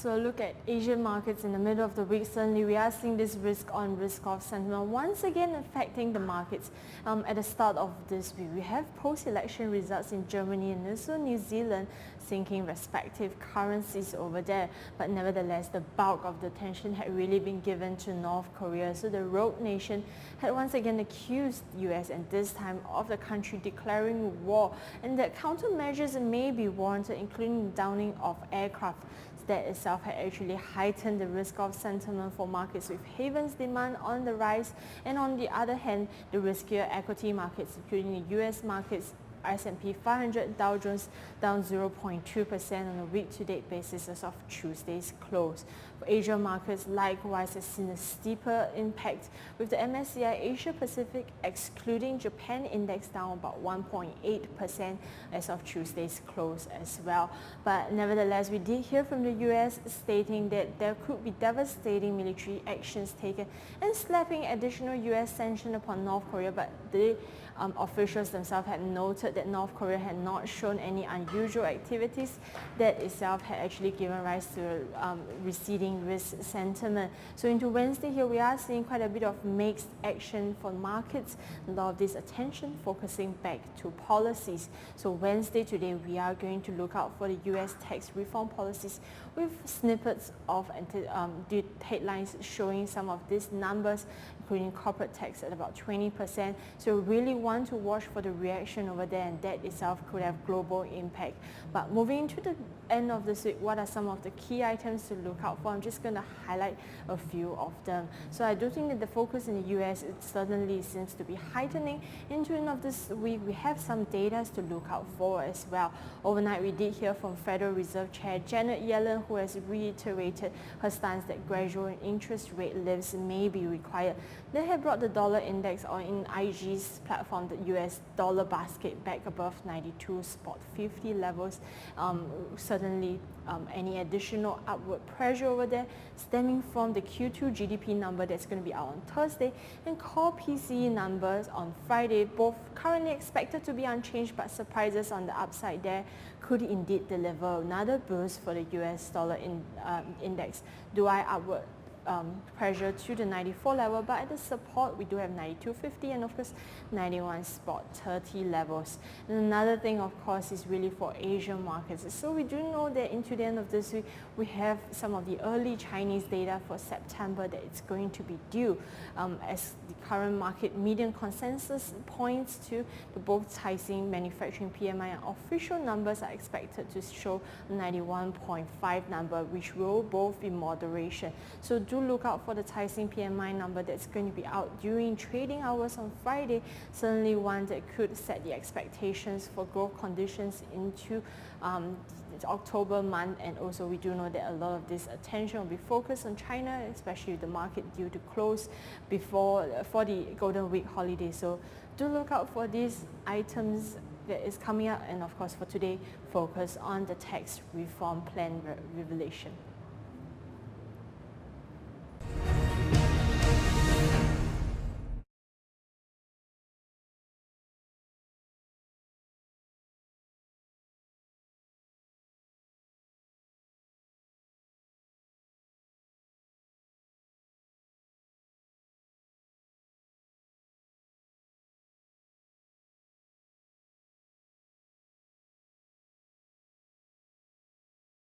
So look at Asian markets in the middle of the week. Certainly we are seeing this risk-on, risk-off sentiment once again affecting the markets. At the start of this week, we have post-election results in Germany and also New Zealand sinking respective currencies over there. But nevertheless, the bulk of the attention had really been given to North Korea. So the rogue nation had once again accused the US and this time of the country declaring war, and that countermeasures may be warranted, including downing of aircraft. That itself had actually heightened the risk-off sentiment for markets, with havens demand on the rise, and on the other hand, the riskier equity markets, including the US markets, S&P 500, Dow Jones down 0.2% on a week-to-date basis as of Tuesday's close. For Asia markets, likewise, has seen a steeper impact, with the MSCI Asia Pacific excluding Japan index down about 1.8% as of Tuesday's close as well. But nevertheless, we did hear from the US stating that there could be devastating military actions taken and slapping additional US sanctions upon North Korea, but the officials themselves had noted that North Korea had not shown any unusual activities that itself had actually given rise to receding risk sentiment. So into Wednesday here, we are seeing quite a bit of mixed action for markets. A lot of this attention focusing back to policies. So Wednesday today, we are going to look out for the US tax reform policies, with snippets of the headlines showing some of these numbers, including corporate tax at about 20%. So really want to watch for the reaction over there, and that itself could have global impact. But moving into the end of this week, what are some of the key items to look out for? I'm just going to highlight a few of them. So I do think that the focus in the US, it certainly seems to be heightening. Into the end of this week, we have some data to look out for as well. Overnight, we did hear from Federal Reserve Chair Janet Yellen, who has reiterated her stance that gradual interest rate lifts may be required. They have brought the dollar index, or in IG's platform, the US dollar basket, back above 92.50 levels. Certainly any additional upward pressure over there stemming from the Q2 GDP number that's going to be out on Thursday, and core PCE numbers on Friday, both currently expected to be unchanged, but surprises on the upside there could indeed deliver another boost for the US dollar index. Do I upward pressure to the 94 level, but at the support we do have 92.50 and of course 91.30 levels. And another thing, of course, is really for Asian markets. So we do know that into the end of this week we have some of the early Chinese data for September that it's going to be due, as the current market median consensus points to the both Caixin manufacturing PMI and official numbers are expected to show 91.5 number, which will both be moderation. So do look out for the Caixin PMI number that's going to be out during trading hours on Friday. Certainly one that could set the expectations for growth conditions into the October month. And also we do know that a lot of this attention will be focused on China, especially with the market due to close for the Golden Week holiday. So do look out for these items that is coming up, and of course for today, focus on the tax reform plan revelation.